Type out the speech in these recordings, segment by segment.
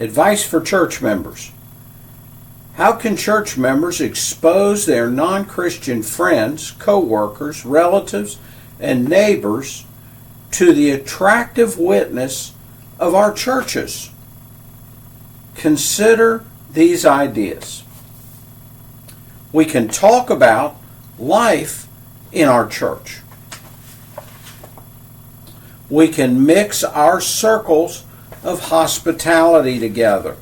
Advice for church members. How can church members expose their non-Christian friends, co-workers, relatives, and neighbors to the attractive witness of our churches? Consider these ideas. We can talk about life in our church. We can mix our circles of hospitality together,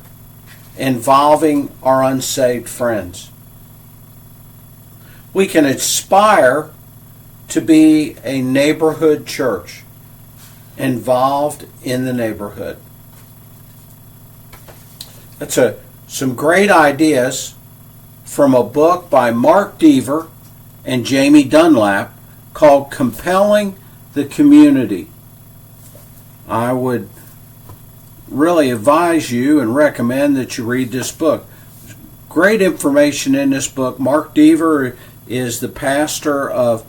involving our unsaved friends. We can aspire to be a neighborhood church involved in the neighborhood. That's some great ideas from a book by Mark Deaver and Jamie Dunlap called Compelling the Community. I would really advise you and recommend that you read this book. Great information in this book. Mark Deaver is the pastor of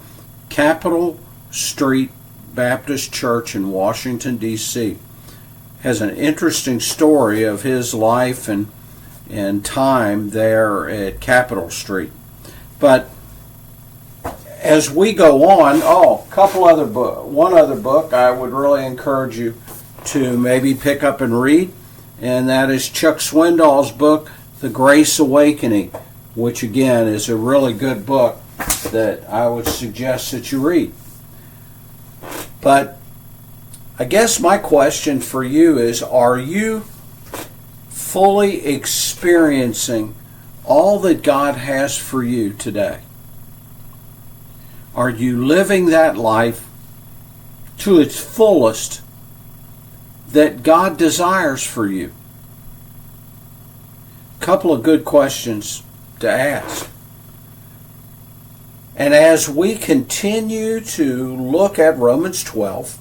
Capitol Street Baptist Church in Washington, D.C. Has an interesting story of his life and time there at Capitol Street. But as we go on, one other book I would really encourage you to maybe pick up and read, and that is Chuck Swindoll's book, The Grace Awakening, which again is a really good book that I would suggest that you read. But I guess my question for you is, are you fully experiencing all that God has for you today? Are you living that life to its fullest that God desires for you? A couple of good questions to ask. And as we continue to look at Romans 12,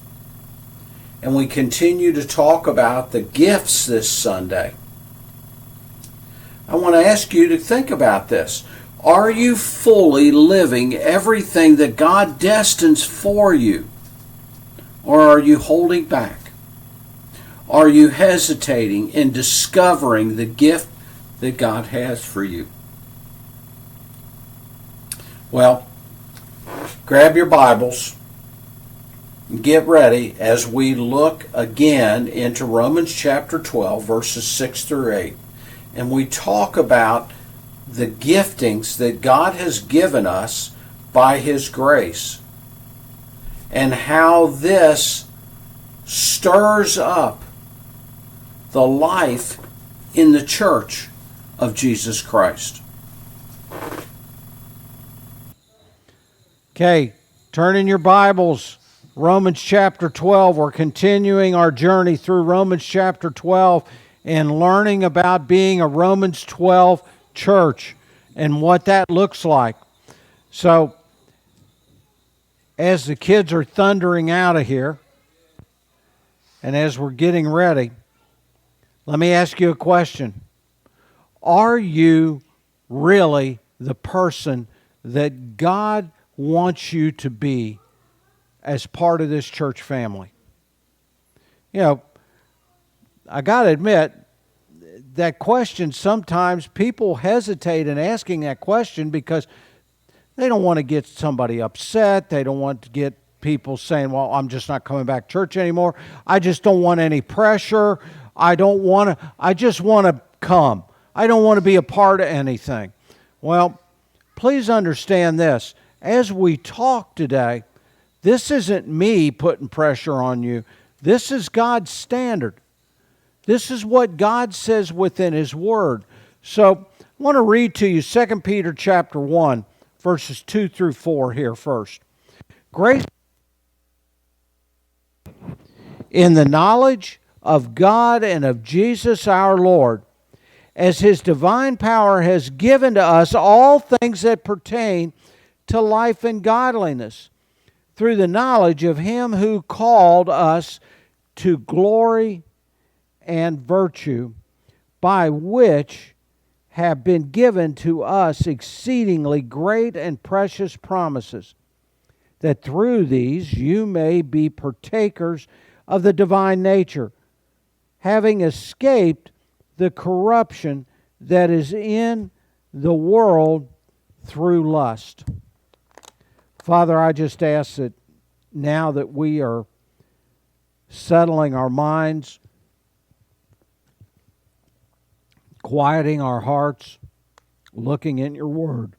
and we continue to talk about the gifts this Sunday, I want to ask you to think about this. Are you fully living everything that God destines for you? Or are you holding back? Are you hesitating in discovering the gift that God has for you? Well, grab your Bibles and get ready as we look again into Romans chapter 12, verses 6 through 8. And we talk about the giftings that God has given us by His grace, and how this stirs up the life in the church of Jesus Christ. Okay, turn in your Bibles, Romans chapter 12. We're continuing our journey through Romans chapter 12 and learning about being a Romans 12 church and what that looks like. So, as the kids are thundering out of here, and as we're getting ready, let me ask you a question. Are you really the person that God wants you to be as part of this church family? You know, I got to admit, that question, sometimes people hesitate in asking that question because they don't want to get somebody upset. They don't want to get people saying, well, I'm just not coming back to church anymore. I just don't want any pressure. I just want to come. I don't want to be a part of anything. Well, please understand this. As we talk today, this isn't me putting pressure on you. This is God's standard. This is what God says within His Word. So I want to read to you 2 Peter chapter 1, verses 2 through 4 here first. Grace in the knowledge of God and of Jesus our Lord, as His divine power has given to us all things that pertain to life and godliness, through the knowledge of Him who called us to glory and virtue, by which have been given to us exceedingly great and precious promises, that through these you may be partakers of the divine nature, having escaped the corruption that is in the world through lust. Father, I just ask that now that we are settling our minds, quieting our hearts, looking in your word,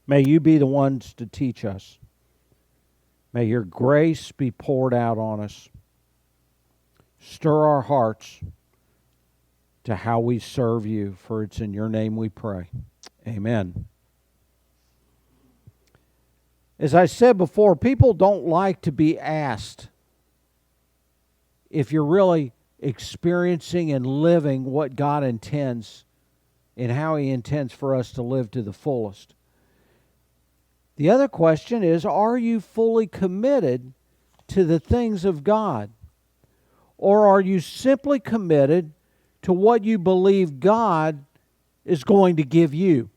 may you be the ones to teach us. May your grace be poured out on us. Stir our hearts to how we serve you, for it's in your name we pray. Amen. As I said before, people don't like to be asked if you're really experiencing and living what God intends and how He intends for us to live to the fullest. The other question is, are you fully committed to the things of God? Or are you simply committed to what you believe God is going to give you?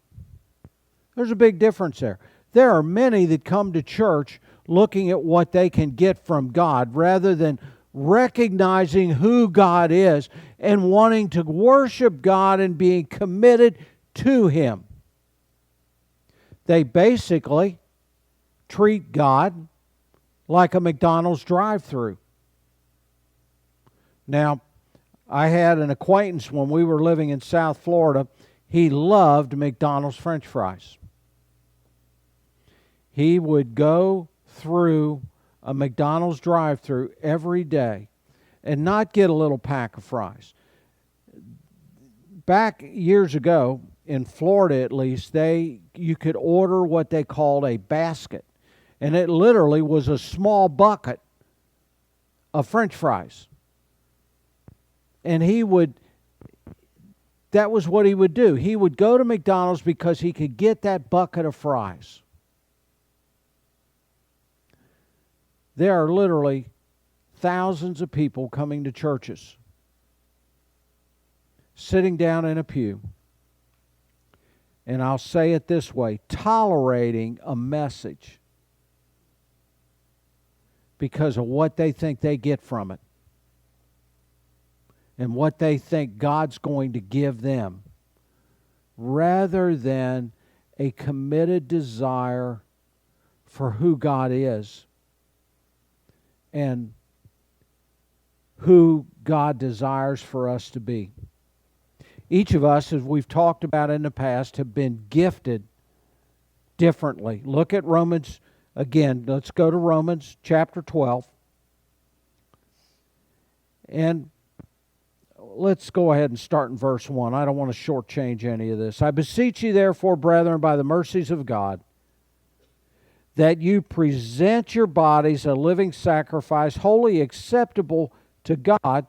There's a big difference there. There are many that come to church looking at what they can get from God rather than recognizing who God is and wanting to worship God and being committed to Him. They basically treat God like a McDonald's drive-thru. Now, I had an acquaintance when we were living in South Florida. He loved McDonald's French fries. He would go through a McDonald's drive-thru every day and not get a little pack of fries. Back years ago, in Florida at least, you could order what they called a basket. And it literally was a small bucket of French fries. And that was what he would do. He would go to McDonald's because he could get that bucket of fries. There are literally thousands of people coming to churches, sitting down in a pew, and I'll say it this way, tolerating a message because of what they think they get from it and what they think God's going to give them, rather than a committed desire for who God is and who God desires for us to be. Each of us, as we've talked about in the past, have been gifted differently. Look at Romans again. Let's go to Romans chapter 12. And let's go ahead and start in verse 1. I don't want to shortchange any of this. I beseech you, therefore, brethren, by the mercies of God, that you present your bodies a living sacrifice, wholly acceptable to God,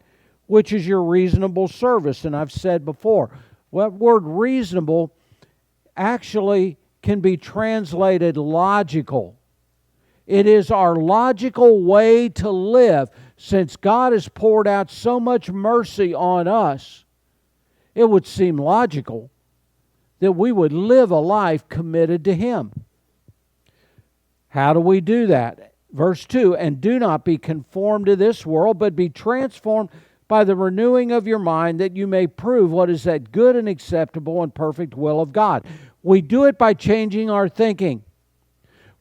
which is your reasonable service. And I've said before, that word reasonable actually can be translated logical. It is our logical way to live. Since God has poured out so much mercy on us, it would seem logical that we would live a life committed to Him. How do we do that? Verse 2, and do not be conformed to this world, but be transformed by the renewing of your mind, that you may prove what is that good and acceptable and perfect will of God. We do it by changing our thinking.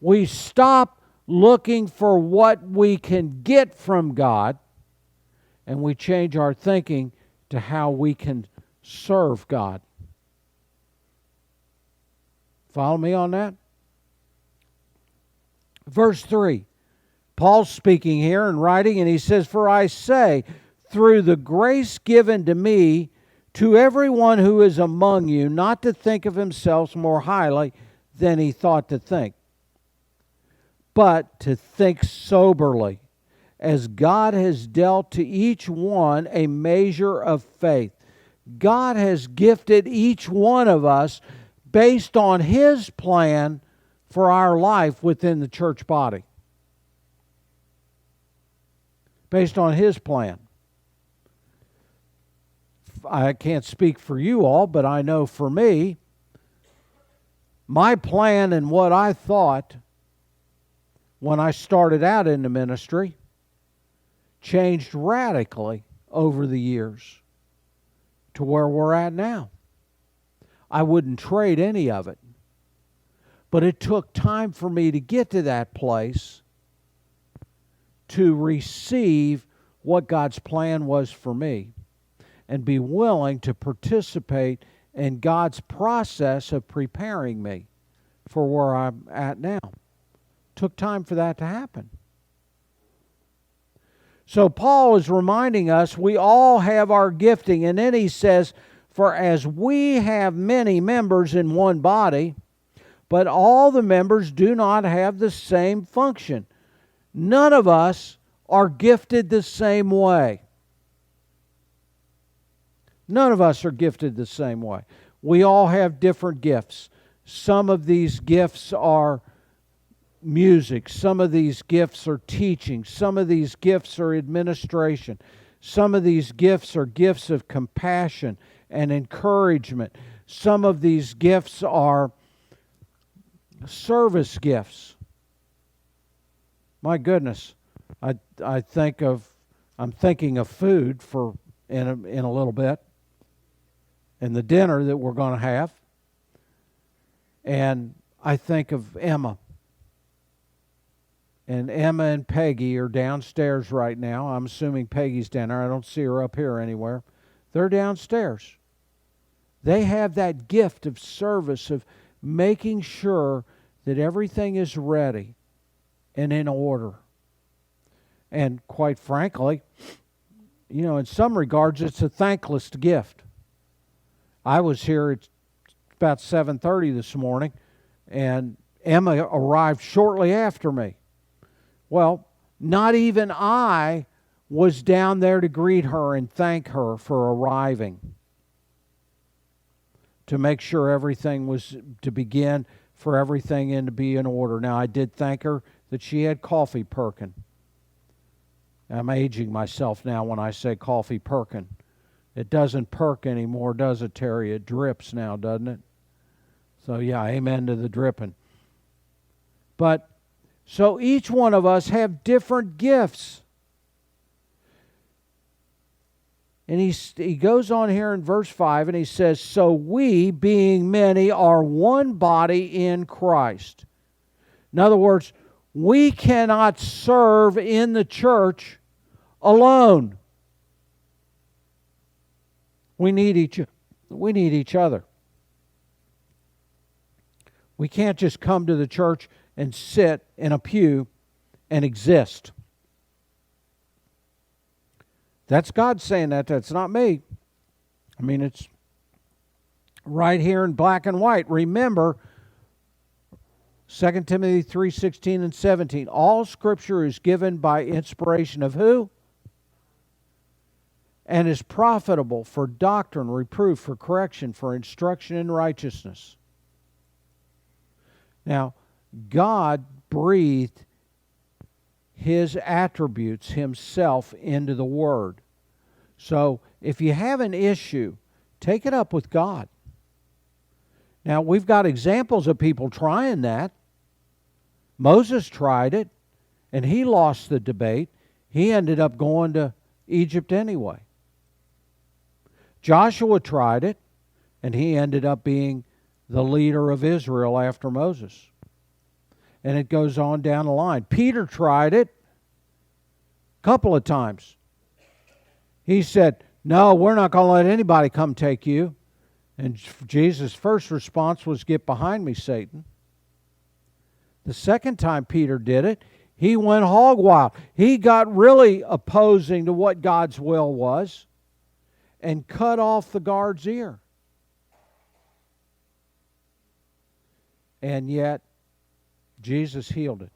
We stop looking for what we can get from God, and we change our thinking to how we can serve God. Follow me on that? Verse 3. Paul's speaking here and writing, and he says, for I say, through the grace given to me, to everyone who is among you, not to think of himself more highly than he thought to think, but to think soberly, as God has dealt to each one a measure of faith. God has gifted each one of us based on His plan for our life within the church body. Based on His plan. I can't speak for you all, but I know for me, my plan and what I thought when I started out in the ministry changed radically over the years to where we're at now. I wouldn't trade any of it. But it took time for me to get to that place to receive what God's plan was for me and be willing to participate in God's process of preparing me for where I'm at now. Took time for that to happen. So Paul is reminding us we all have our gifting, and then he says, for as we have many members in one body, but all the members do not have the same function. None of us are gifted the same way. None of us are gifted the same way. We all have different gifts. Some of these gifts are music. Some of these gifts are teaching. Some of these gifts are administration. Some of these gifts are gifts of compassion and encouragement. Some of these gifts are service gifts. My goodness, I'm thinking of food for in a little bit, and the dinner that we're going to have, and I think of Emma. And Emma and Peggy are downstairs right now. I'm assuming Peggy's down there. I don't see her up here anywhere. They're downstairs. They have that gift of service, of making sure that everything is ready and in order. And quite frankly, in some regards, it's a thankless gift. I was here at about 7:30 this morning, and Emma arrived shortly after me. Well, not even I was down there to greet her and thank her for arriving, to make sure everything was to begin, for everything in to be in order. Now, I did thank her that she had coffee perkin. I'm aging myself now when I say coffee perkin. It doesn't perk anymore, does it, Terry? It drips now, doesn't it? So, yeah, amen to the dripping. But, so each one of us have different gifts. And he goes on here in verse 5 and he says, so we, being many, are one body in Christ. In other words, we cannot serve in the church alone. We need each other. We can't just come to the church and sit in a pew and exist. That's God saying that. That's not me. I mean, it's right here in black and white. Remember, 2 Timothy 3:16 and 17. All Scripture is given by inspiration of who? And is profitable for doctrine, reproof, for correction, for instruction in righteousness. Now, God breathed His attributes, Himself, into the Word. So, if you have an issue, take it up with God. Now, we've got examples of people trying that. Moses tried it, and he lost the debate. He ended up going to Egypt anyway. Joshua tried it, and he ended up being the leader of Israel after Moses. And it goes on down the line. Peter tried it a couple of times. He said, no, we're not going to let anybody come take you. And Jesus' first response was, get behind me, Satan. The second time Peter did it, he went hog wild. He got really opposing to what God's will was and cut off the guard's ear. And yet, Jesus healed it.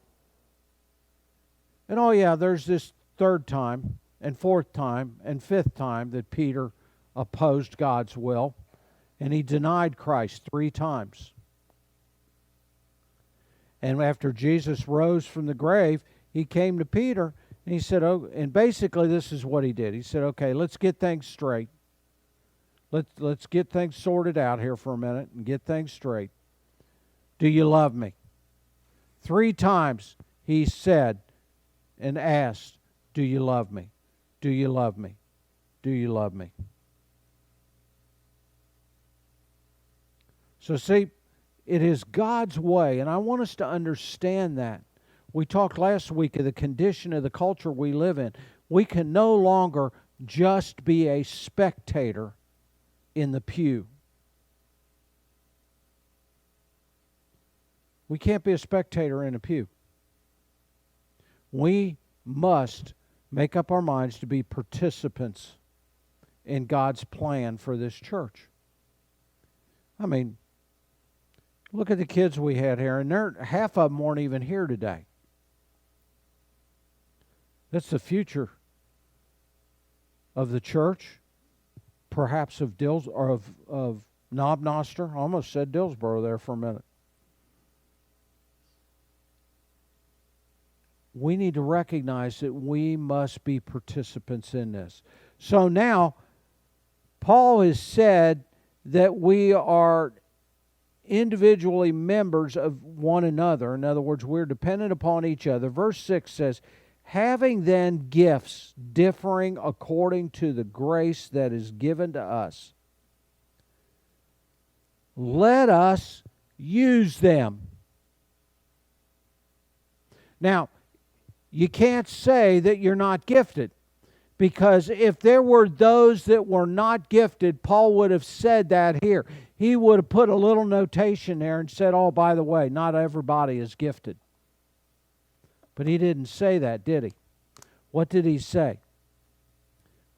And oh yeah, there's this third time and fourth time and fifth time that Peter opposed God's will, and he denied Christ 3 times. And after Jesus rose from the grave, he came to Peter and he said, oh, and basically this is what he did. He said, okay, let's get things straight. Let's get things sorted out here for a minute and get things straight. Do you love me? 3 times he said and asked, do you love me? Do you love me? Do you love me? So see, it is God's way, and I want us to understand that. We talked last week of the condition of the culture we live in. We can no longer just be a spectator in the pew. We can't be a spectator in a pew. We must make up our minds to be participants in God's plan for this church. I mean, look at the kids we had here, and half of them weren't even here today. That's the future of the church, perhaps of Noster. I almost said Dillsboro there for a minute. We need to recognize that we must be participants in this. So now, Paul has said that we are individually members of one another. In other words, we're dependent upon each other. Verse 6 says, having then gifts differing according to the grace that is given to us, let us use them. Now, you can't say that you're not gifted, because if there were those that were not gifted, Paul would have said that here. He would have put a little notation there and said, oh, by the way, not everybody is gifted. But he didn't say that, did he? What did he say?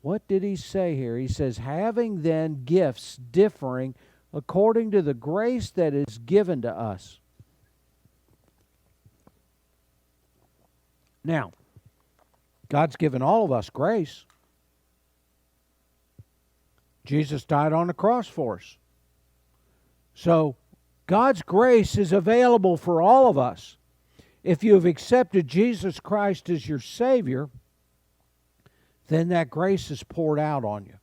What did he say here? He says, having then gifts differing according to the grace that is given to us. Now, God's given all of us grace. Jesus died on the cross for us. So, God's grace is available for all of us. If you have accepted Jesus Christ as your Savior, then that grace is poured out on you.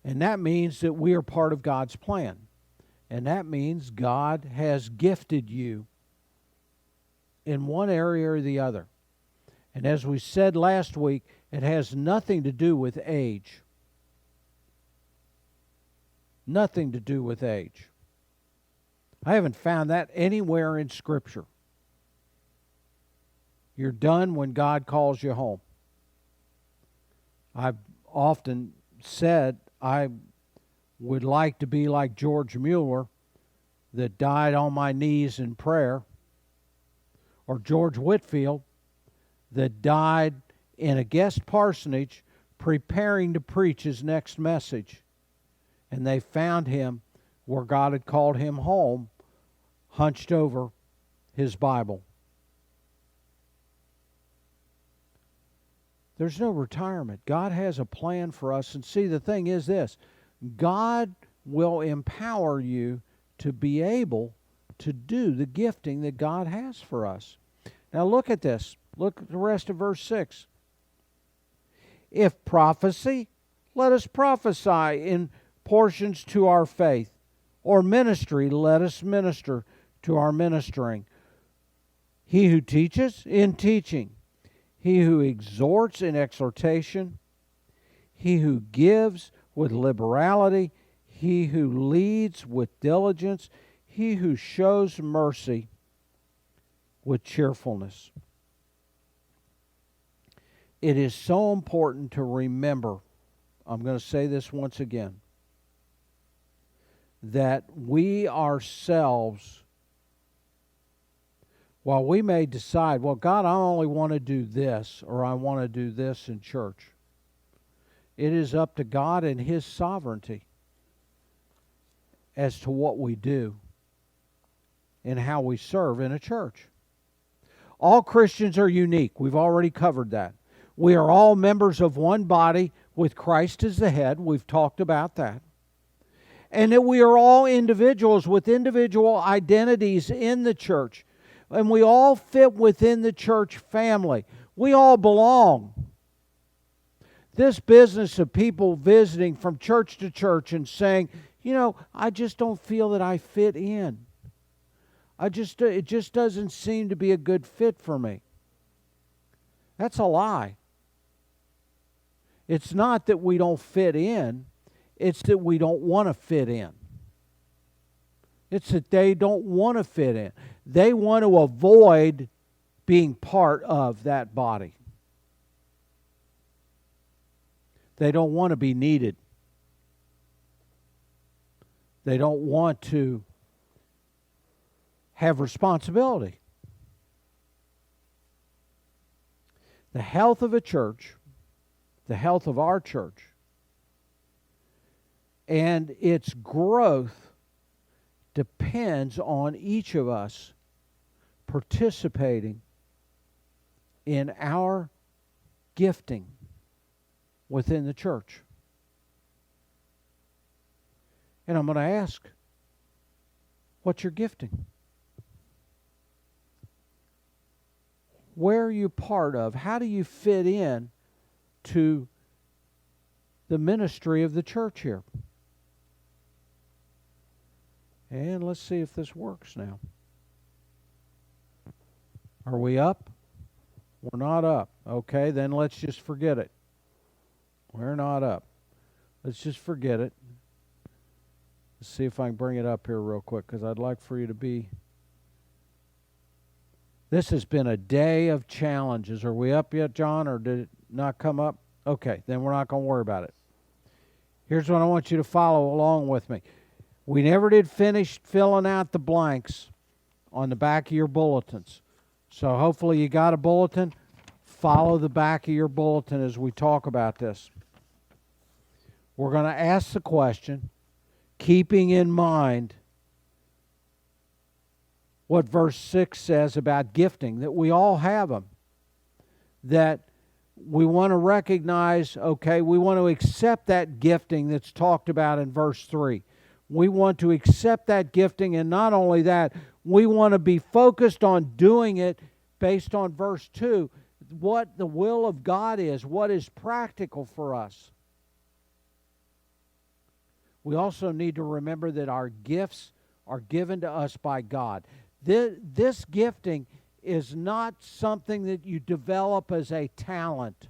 And that means that we are part of God's plan. And that means God has gifted you in one area or the other. And as we said last week, it has nothing to do with age. Nothing to do with age. I haven't found that anywhere in Scripture. You're done when God calls you home. I've often said I would like to be like George Mueller, that died on my knees in prayer, or George Whitfield, that died in a guest parsonage preparing to preach his next message. And they found him where God had called him home, hunched over his Bible. There's no retirement. God has a plan for us. And see, the thing is this: God will empower you to be able to do the gifting that God has for us. Now look at this. Look at the rest of verse 6. If prophecy, let us prophesy in portions to our faith. Or ministry, let us minister to our ministering. He who teaches, in teaching. He who exhorts, in exhortation. He who gives, with liberality. He who leads, with diligence. He who shows mercy, with cheerfulness. It is so important to remember, I'm going to say this once again, that we ourselves, while we may decide, well, God, I only want to do this, or I want to do this in church, it is up to God and His sovereignty as to what we do and how we serve in a church. All Christians are unique. We've already covered that. We are all members of one body with Christ as the head. We've talked about that. And that we are all individuals with individual identities in the church. And we all fit within the church family. We all belong. This business of people visiting from church to church and saying, you know, I just don't feel that I fit in. It just doesn't seem to be a good fit for me. That's a lie. It's not that we don't fit in, it's that we don't want to fit in. It's that they don't want to fit in. They want to avoid being part of that body. They don't want to be needed. They don't want to have responsibility. The health of a church, the health of our church, and its growth depends on each of us participating in our gifting within the church. And I'm going to ask, what's your gifting? Where are you part of? How do you fit in to the ministry of the church here? And let's see if this works now. Are we up? We're not up. Okay, then let's just forget it. We're not up. Let's just forget it. Let's see if I can bring it up here real quick, because I'd like for you to be... This has been a day of challenges. Are we up yet, John, or did it not come up? Okay, then we're not going to worry about it. Here's what I want you to follow along with me. We never did finish filling out the blanks on the back of your bulletins. So hopefully you got a bulletin. Follow the back of your bulletin as we talk about this. We're going to ask the question, keeping in mind what verse 6 says about gifting, that we all have them, that we want to recognize, okay, we want to accept that gifting that's talked about in verse 3. We want to accept that gifting, and not only that, we want to be focused on doing it based on verse 2, what the will of God is, what is practical for us. We also need to remember that our gifts are given to us by God. This gifting is not something that you develop as a talent.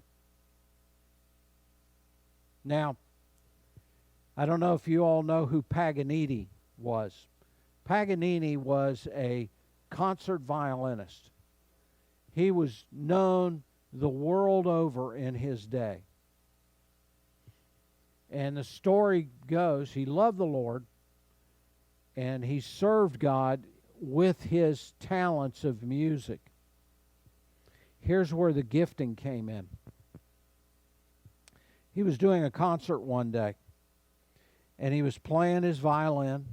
Now, I don't know if you all know who Paganini was. Paganini was a concert violinist. He was known the world over in his day. And the story goes, he loved the Lord, and he served God with his talents of music. Here's where the gifting came in. He was doing a concert one day, and he was playing his violin.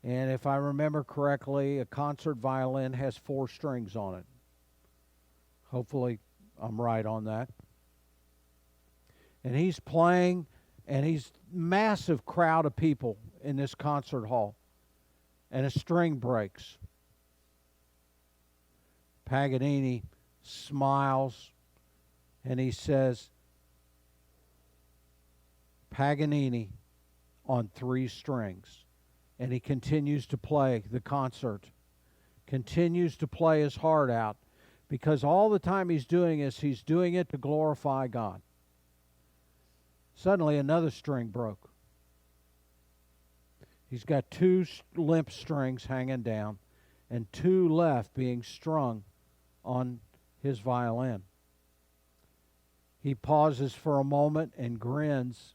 And if I remember correctly, a concert violin has 4 strings on it. Hopefully I'm right on that. And he's playing, and he's massive crowd of people in this concert hall. And a string breaks. Paganini smiles, and he says, Paganini on 3 strings. And he continues to play the concert, continues to play his heart out, because all the time he's doing is he's doing it to glorify God. Suddenly another string broke. He's got 2 limp strings hanging down and 2 left being strung on his violin. He pauses for a moment and grins,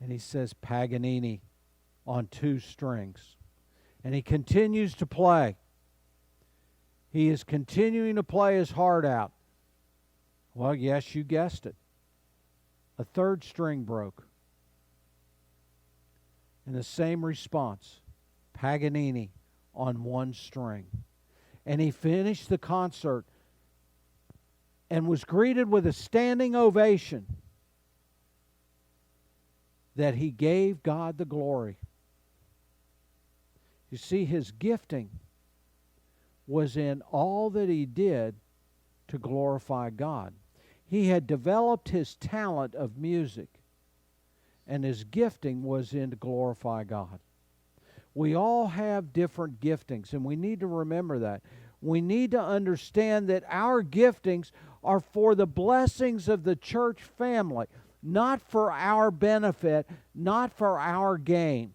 and he says, Paganini on 2 strings. And he continues to play. He is continuing to play his heart out. Well, yes, you guessed it. A 3rd string broke. And the same response, Paganini on 1 string. And he finished the concert and was greeted with a standing ovation that he gave God the glory. You see, his gifting was in all that he did to glorify God. He had developed his talent of music, and his gifting was in to glorify God. We all have different giftings, and we need to remember that. We need to understand that our giftings are for the blessings of the church family, not for our benefit, not for our gain.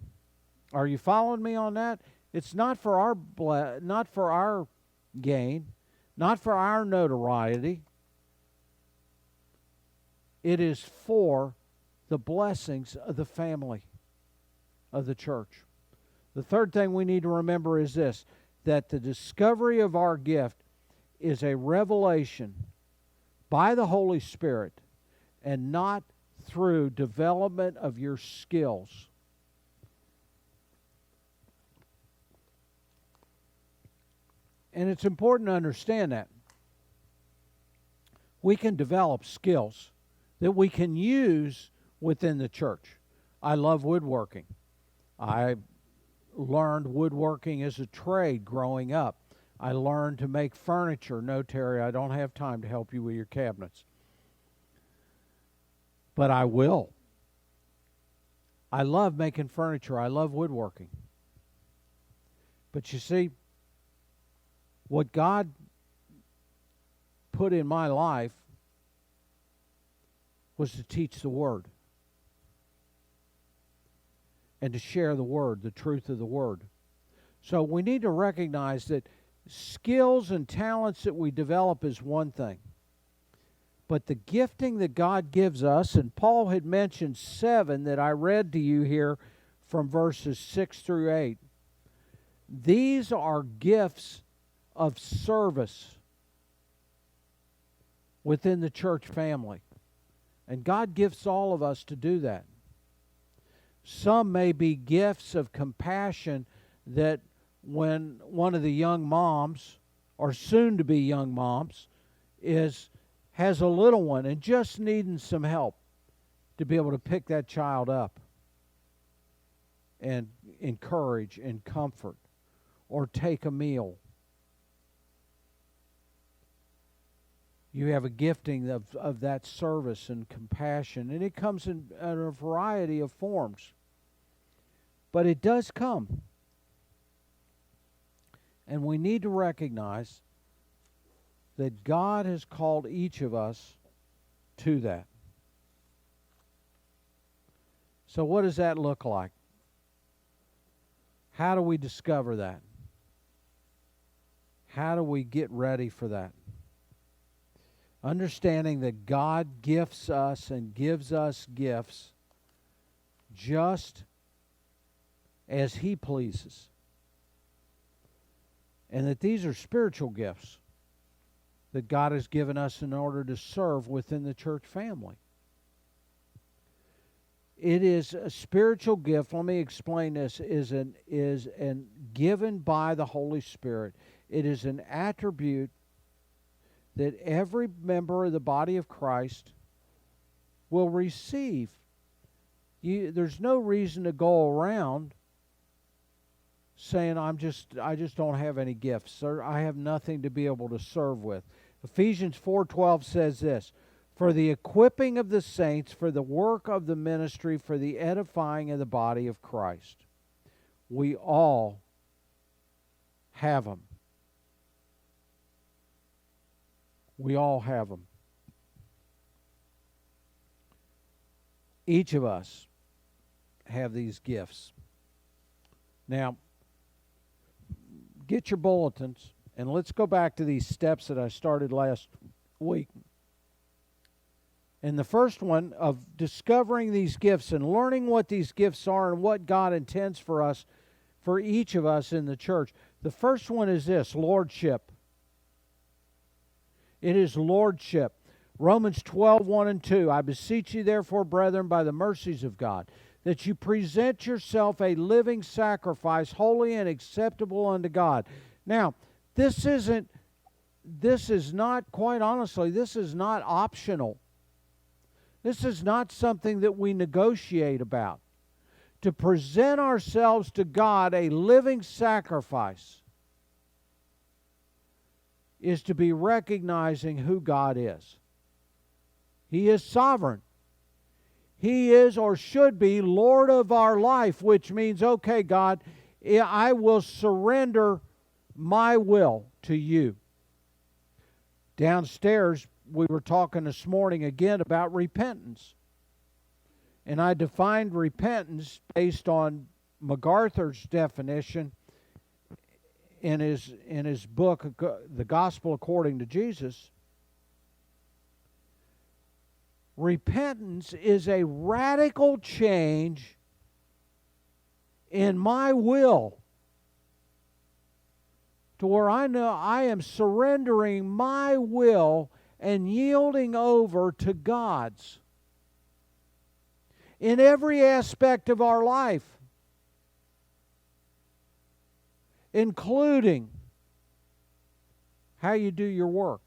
Are you following me on that? It's not for our gain, not for our notoriety. It is for the blessings of the family of the church. The third thing we need to remember is this, that the discovery of our gift is a revelation by the Holy Spirit and not through development of your skills. And it's important to understand that. We can develop skills that we can use within the church. I love woodworking. I learned woodworking as a trade growing up. I learned to make furniture. No, Terry, I don't have time to help you with your cabinets. But I will. I love making furniture. I love woodworking. But you see, what God put in my life was to teach the Word and to share the Word, the truth of the Word. So we need to recognize that skills and talents that we develop is one thing. But the gifting that God gives us, and Paul had mentioned 7 that I read to you here from verses 6 through 8. These are gifts of service within the church family. And God gifts all of us to do that. Some may be gifts of compassion that when one of the young moms, or soon to be young moms, has a little one and just needing some help to be able to pick that child up and encourage and comfort, or take a meal. You have a gifting of that service and compassion, and it comes in a variety of forms. But it does come. And we need to recognize that God has called each of us to that. So what does that look like? How do we discover that? How do we get ready for that? Understanding that God gifts us and gives us gifts just as He pleases. And that these are spiritual gifts that God has given us in order to serve within the church family. It is a spiritual gift. Let me explain this. Is given by the Holy Spirit. It is an attribute that every member of the body of Christ will receive. There's no reason to go around saying, I just don't have any gifts, or I have nothing to be able to serve with. Ephesians 4:12 says this, for the equipping of the saints, for the work of the ministry, for the edifying of the body of Christ. We all have them. We all have them. Each of us have these gifts. Now, get your bulletins, and let's go back to these steps that I started last week. And the first one of discovering these gifts and learning what these gifts are and what God intends for us, for each of us in the church. The first one is this, lordship. It is lordship. Romans 12:1 and 2. I beseech you therefore, brethren, by the mercies of God, that you present yourself a living sacrifice, holy and acceptable unto God. Now, this is not, quite honestly, this is not optional. This is not something that we negotiate about. To present ourselves to God a living sacrifice is to be recognizing who God is. He is sovereign. He is, or should be, Lord of our life, which means, okay, God, I will surrender my will to you. Downstairs, we were talking this morning again about repentance. And I defined repentance based on MacArthur's definition in his book, The Gospel According to Jesus. Repentance is a radical change in my will to where I know I am surrendering my will and yielding over to God's in every aspect of our life, including how you do your work,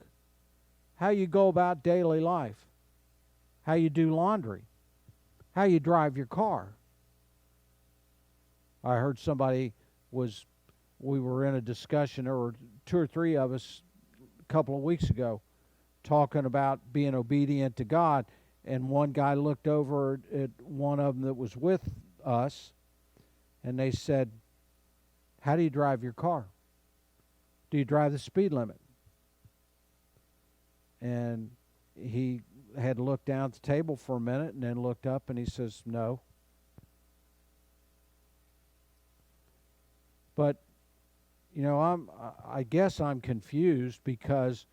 how you go about daily life, how you do laundry, how you drive your car. I heard we were in a discussion, there were 2 or 3 of us a couple of weeks ago talking about being obedient to God, and one guy looked over at one of them that was with us, and they said, how do you drive your car? Do you drive the speed limit? And he had looked down at the table for a minute and then looked up and he says, no. But, I guess I'm confused because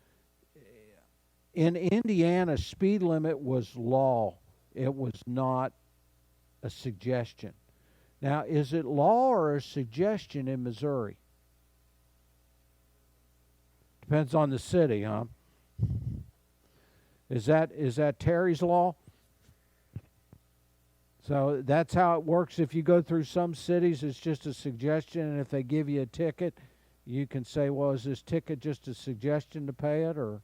in Indiana, speed limit was law. It was not a suggestion. Now, is it law or a suggestion in Missouri? Depends on the city, huh? Is that Terry's law? So that's how it works. If you go through some cities, it's just a suggestion, and if they give you a ticket, you can say, well, is this ticket just a suggestion to pay it, or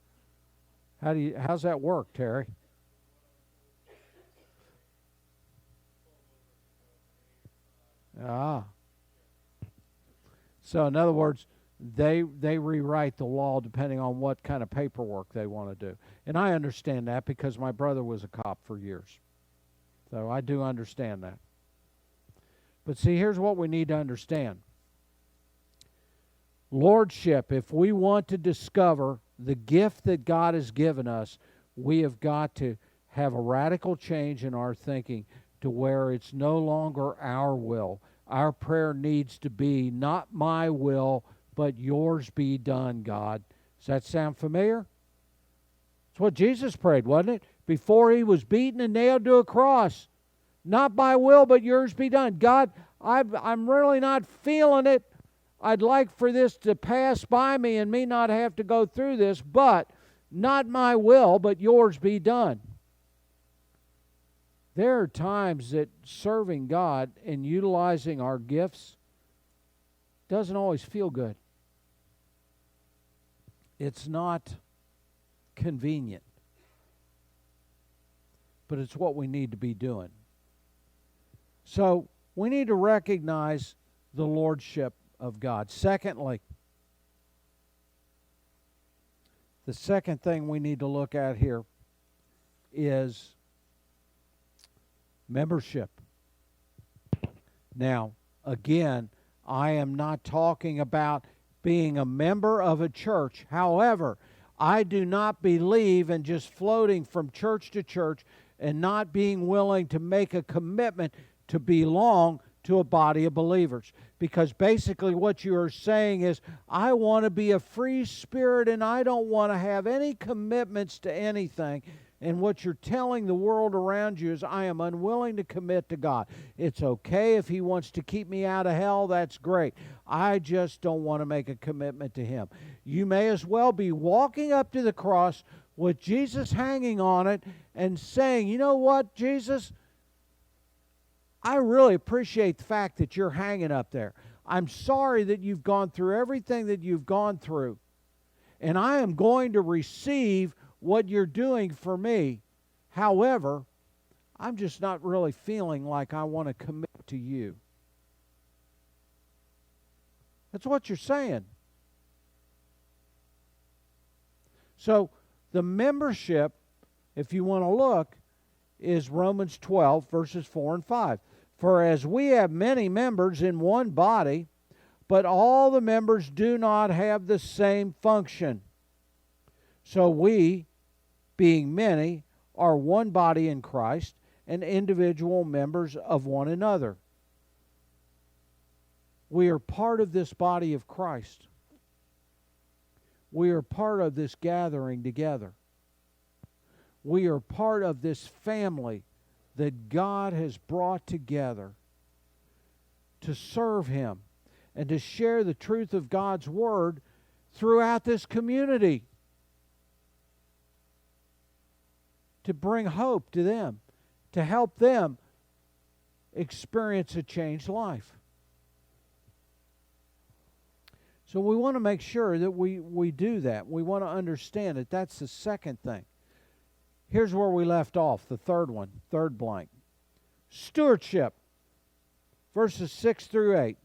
how's that work, Terry? So in other words, they rewrite the law depending on what kind of paperwork they want to do. And I understand that because my brother was a cop for years. So I do understand that. But see, here's what we need to understand. Lordship, if we want to discover the gift that God has given us, we have got to have a radical change in our thinking to where it's no longer our will. Our prayer needs to be, not my will, but yours be done, God. Does that sound familiar? It's what Jesus prayed, wasn't it? Before he was beaten and nailed to a cross. Not my will, but yours be done. God, I'm really not feeling it. I'd like for this to pass by me and me not have to go through this, but not my will, but yours be done. There are times that serving God and utilizing our gifts doesn't always feel good. It's not convenient, but it's what we need to be doing. So we need to recognize the lordship of God. Secondly, the second thing we need to look at here is membership. Now, again, I am not talking about being a member of a church. However, I do not believe in just floating from church to church and not being willing to make a commitment to belong to a body of believers. Because basically what you are saying is, I want to be a free spirit and I don't want to have any commitments to anything. And what you're telling the world around you is, I am unwilling to commit to God. It's okay if he wants to keep me out of hell, that's great. I just don't want to make a commitment to him. You may as well be walking up to the cross with Jesus hanging on it and saying, you know what, Jesus, I really appreciate the fact that you're hanging up there. I'm sorry that you've gone through everything that you've gone through. And I am going to receive what you're doing for me. However, I'm just not really feeling like I want to commit to you. That's what you're saying. So the membership, if you want to look, is Romans 12, verses 4 and 5. For as we have many members in one body, but all the members do not have the same function. So we, being many, are one body in Christ and individual members of one another. We are part of this body of Christ. We are part of this gathering together. We are part of this family that God has brought together to serve Him and to share the truth of God's Word throughout this community, to bring hope to them, to help them experience a changed life. So we want to make sure that we do that. We want to understand that that's the second thing. Here's where we left off, the third one, third blank. Stewardship, verses 6 through 8.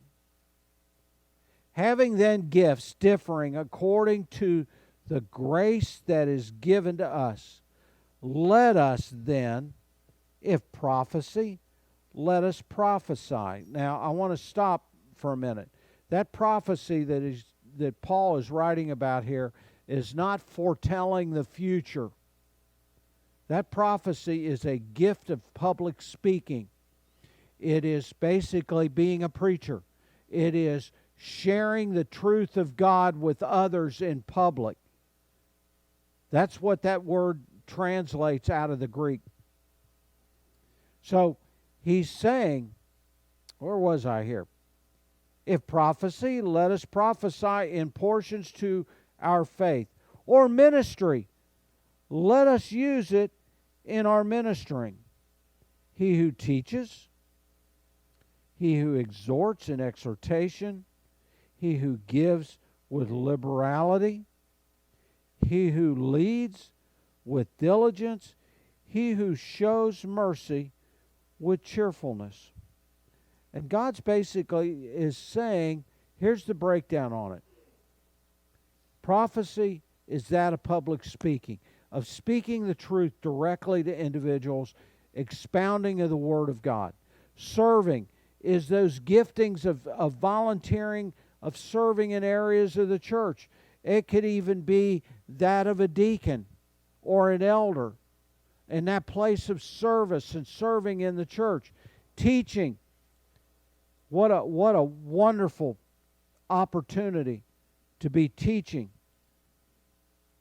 Having then gifts differing according to the grace that is given to us, let us then, if prophecy, let us prophesy. Now, I want to stop for a minute. That prophecy that Paul is writing about here is not foretelling the future. That prophecy is a gift of public speaking. It is basically being a preacher. It is sharing the truth of God with others in public. That's what that word translates out of the Greek. So he's saying, where was I here? If prophecy, let us prophesy in portions to our faith. Or ministry, let us use it in our ministering. He who teaches, he who exhorts in exhortation, he who gives with liberality, he who leads with diligence, he who shows mercy with cheerfulness. And God's basically is saying, here's the breakdown on it. Prophecy is that of public speaking, of speaking the truth directly to individuals, expounding of the Word of God. Serving is those giftings of volunteering, of serving in areas of the church. It could even be that of a deacon or an elder in that place of service and serving in the church. Teaching. What a wonderful opportunity to be teaching.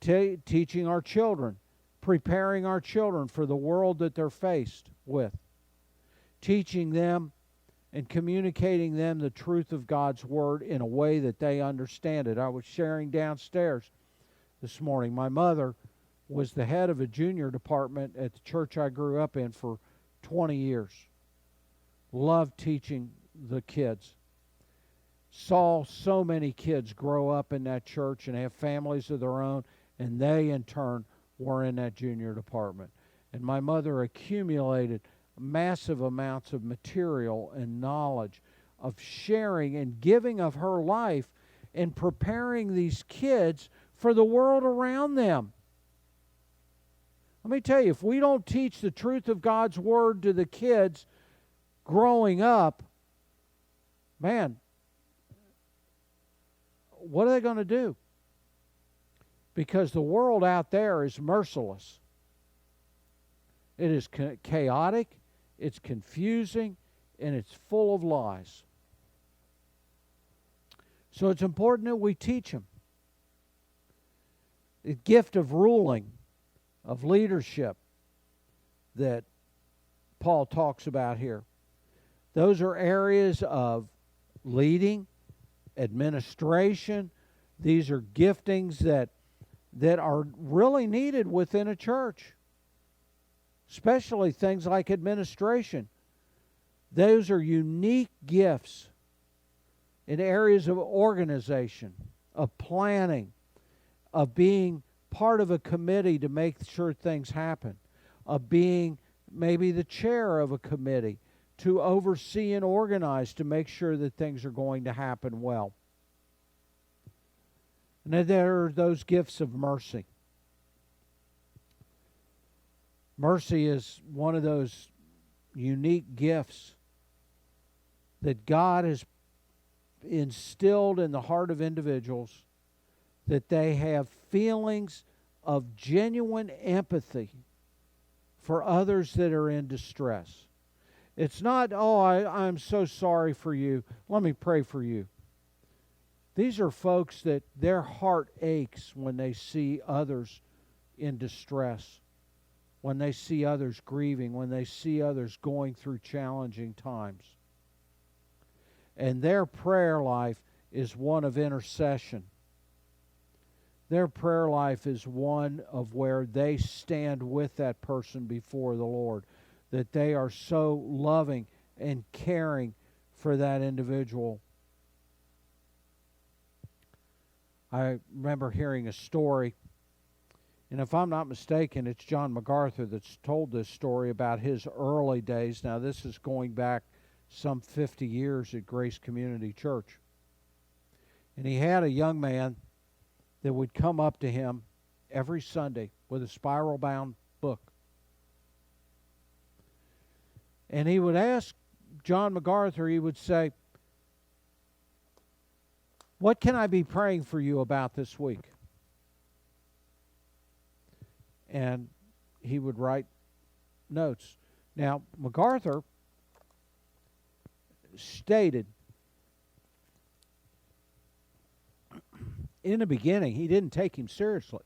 Teaching our children, preparing our children for the world that they're faced with. Teaching them and communicating them the truth of God's Word in a way that they understand it. I was sharing downstairs this morning. My mother was the head of a junior department at the church I grew up in for 20 years. Loved teaching the kids. Saw so many kids grow up in that church and have families of their own, and they in turn were in that junior department. And my mother accumulated massive amounts of material and knowledge of sharing and giving of her life and preparing these kids for the world around them. Let me tell you, if we don't teach the truth of God's Word to the kids growing up, man, what are they going to do? Because the world out there is merciless. It is chaotic, it's confusing, and it's full of lies. So it's important that we teach them. The gift of ruling, of leadership that Paul talks about here. Those are areas of leading, administration. These are giftings that are really needed within a church, especially things like administration. Those are unique gifts in areas of organization, of planning, of being part of a committee to make sure things happen, of being maybe the chair of a committee to oversee and organize to make sure that things are going to happen well. And then there are those gifts of mercy. Mercy is one of those unique gifts that God has instilled in the heart of individuals that they have feelings of genuine empathy for others that are in distress. It's not, oh, I'm so sorry for you. Let me pray for you. These are folks that their heart aches when they see others in distress, when they see others grieving, when they see others going through challenging times. And their prayer life is one of intercession. Their prayer life is one of where they stand with that person before the Lord, that they are so loving and caring for that individual. I remember hearing a story, and if I'm not mistaken, it's John MacArthur that's told this story about his early days. Now, this is going back some 50 years at Grace Community Church. And he had a young man that would come up to him every Sunday with a spiral-bound book. And he would ask John MacArthur, he would say, "What can I be praying for you about this week?" And he would write notes. Now, MacArthur stated in the beginning he didn't take him seriously,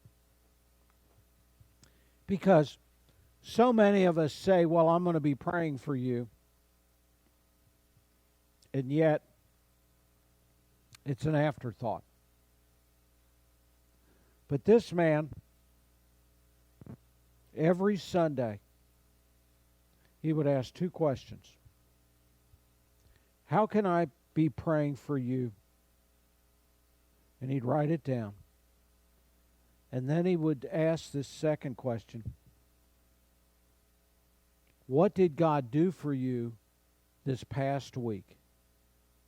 because so many of us say, well, I'm going to be praying for you, and yet it's an afterthought. But this man, every Sunday, he would ask two questions. How can I be praying for you? And he'd write it down. And then he would ask this second question. What did God do for you this past week?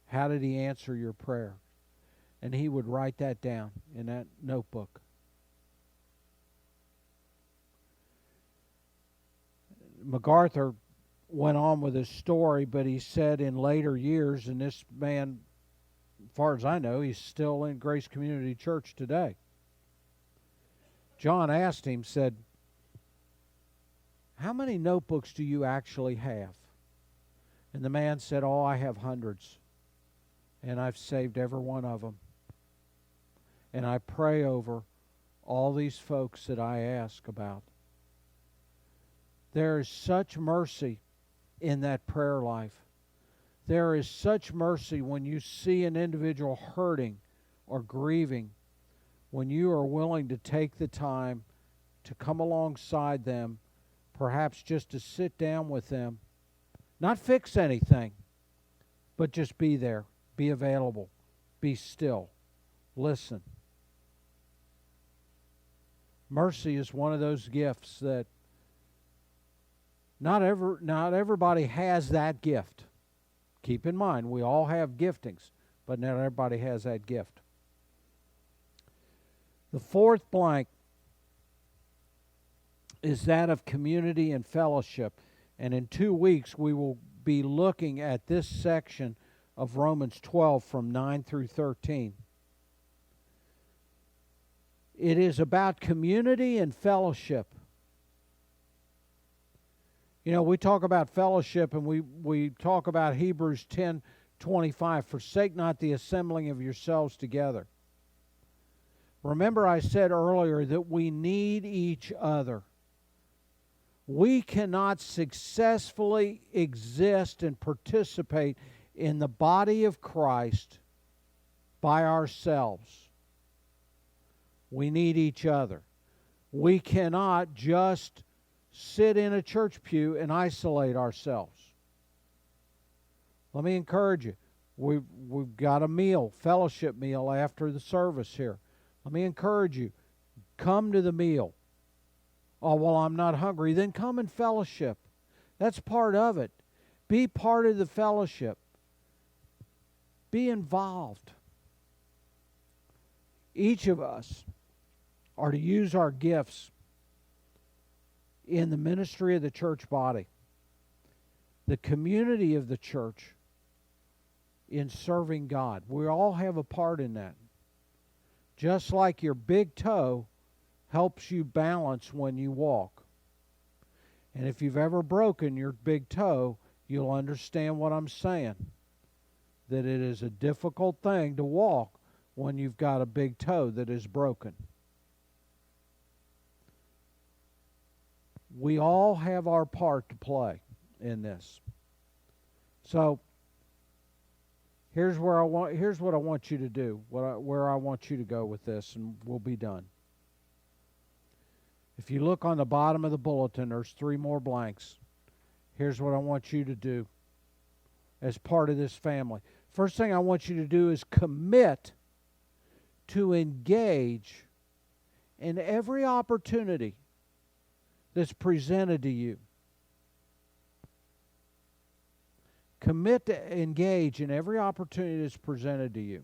How did he answer your prayer? And he would write that down in that notebook. MacArthur went on with his story, but he said in later years, and this man, as far as I know, he's still in Grace Community Church today. John asked him, said, how many notebooks do you actually have? And the man said, oh, I have hundreds, and I've saved every one of them. And I pray over all these folks that I ask about. There is such mercy in that prayer life. There is such mercy when you see an individual hurting or grieving, when you are willing to take the time to come alongside them, perhaps just to sit down with them, not fix anything, but just be there, be available, be still, listen. Mercy is one of those gifts that not everybody has that gift. Keep in mind, we all have giftings, but not everybody has that gift. The fourth blank is that of community and fellowship. And in 2 weeks, we will be looking at this section of Romans 12 from 9 through 13. It is about community and fellowship. You know, we talk about fellowship, and we talk about Hebrews 10:25. Forsake not the assembling of yourselves together. Remember, I said earlier that we need each other. We cannot successfully exist and participate in the body of Christ by ourselves. We need each other. We cannot just sit in a church pew and isolate ourselves. Let me encourage you. We've got a meal, fellowship meal after the service here. Let me encourage you. Come to the meal. Oh, well, I'm not hungry. Then come and fellowship. That's part of it. Be part of the fellowship. Be involved. Each of us are to use our gifts in the ministry of the church body. The community of the church in serving God. We all have a part in that. Just like your big toe helps you balance when you walk. And if you've ever broken your big toe, you'll understand what I'm saying. That it is a difficult thing to walk when you've got a big toe that is broken. We all have our part to play in this. So here's what I want you to do, where I want you to go with this, and we'll be done. If you look on the bottom of the bulletin, there's 3 more blanks. Here's what I want you to do as part of this family. First thing I want you to do is commit to engage in every opportunity that's presented to you. Commit to engage in every opportunity that's presented to you.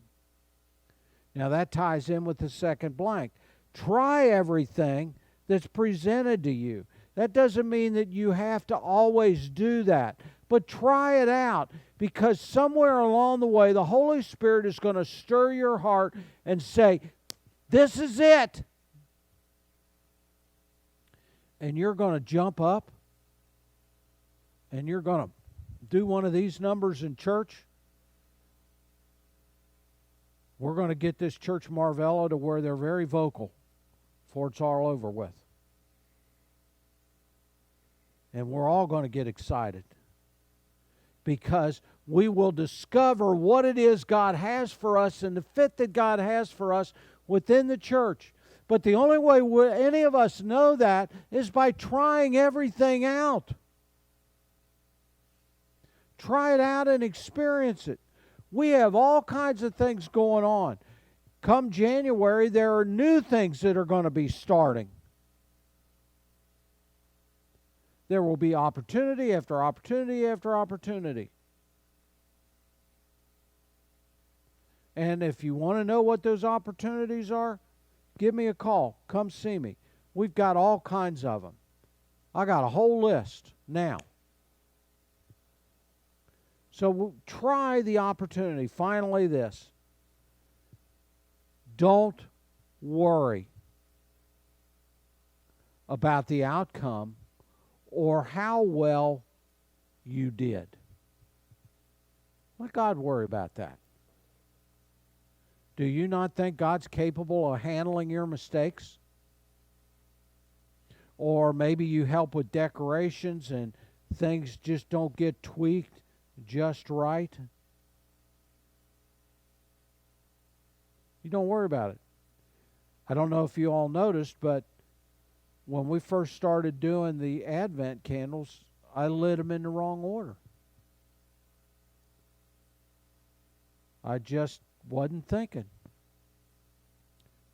Now that ties in with the second blank. Try everything that's presented to you. That doesn't mean that you have to always do that, but try it out, because somewhere along the way the Holy Spirit is going to stir your heart and say, this is it. And you're going to jump up and you're going to do one of these numbers in church. We're going to get this church Marvello to where they're very vocal before it's all over with. And we're all going to get excited, because we will discover what it is God has for us and the fit that God has for us within the church. But the only way any of us know that is by trying everything out. Try it out and experience it. We have all kinds of things going on. Come January, there are new things that are going to be starting. There will be opportunity after opportunity after opportunity. And if you want to know what those opportunities are, give me a call. Come see me. We've got all kinds of them. I got a whole list now. So we'll try the opportunity. Finally, this. Don't worry about the outcome or how well you did. Let God worry about that. Do you not think God's capable of handling your mistakes? Or maybe you help with decorations and things just don't get tweaked just right. You don't worry about it. I don't know if you all noticed, but when we first started doing the Advent candles, I lit them in the wrong order. I just wasn't thinking.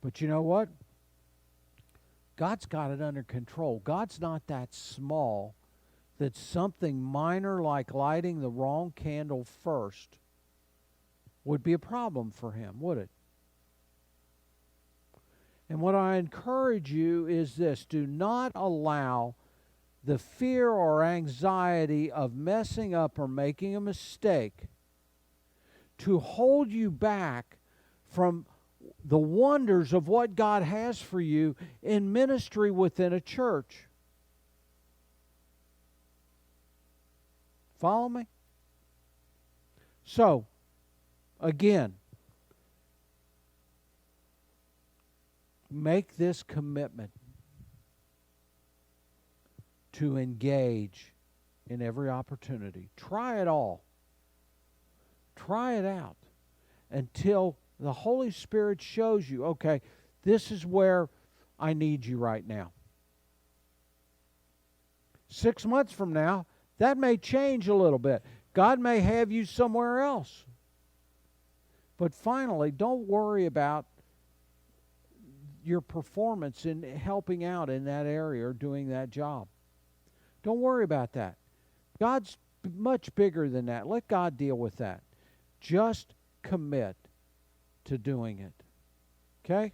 But you know what? God's got it under control. God's not that small that something minor like lighting the wrong candle first would be a problem for him, would it? And what I encourage you is this: do not allow the fear or anxiety of messing up or making a mistake to hold you back from the wonders of what God has for you in ministry within a church. Follow me? So, again, make this commitment to engage in every opportunity. Try it all. Try it out until the Holy Spirit shows you, okay, this is where I need you right now. 6 months from now, that may change a little bit. God may have you somewhere else. But finally, don't worry about your performance in helping out in that area or doing that job. Don't worry about that. God's much bigger than that. Let God deal with that. Just commit to doing it. Okay?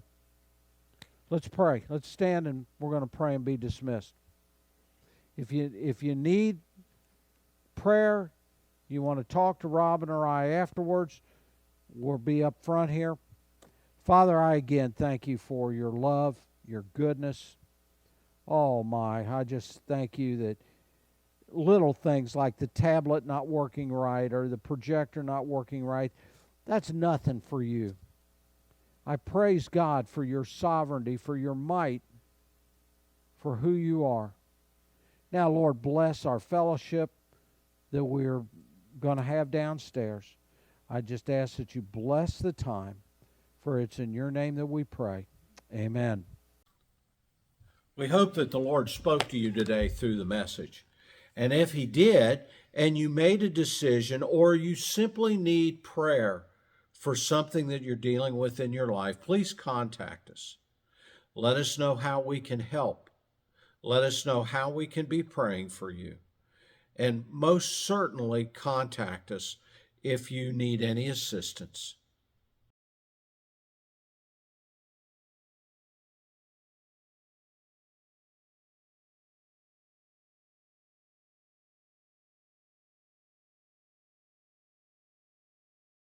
Let's pray. Let's stand and we're going to pray and be dismissed. If you need prayer, you want to talk to Robin or I afterwards, we'll be up front here. Father, I again thank you for your love, your goodness. Oh my, I just thank you that little things like the tablet not working right or the projector not working right, that's nothing for you. I praise God for your sovereignty, for your might, for who you are. Now, Lord, bless our fellowship that we're going to have downstairs. I just ask that you bless the time, for it's in your name that we pray. Amen. We hope that the Lord spoke to you today through the message. And if he did, and you made a decision, or you simply need prayer for something that you're dealing with in your life, please contact us. Let us know how we can help. Let us know how we can be praying for you. And most certainly contact us if you need any assistance.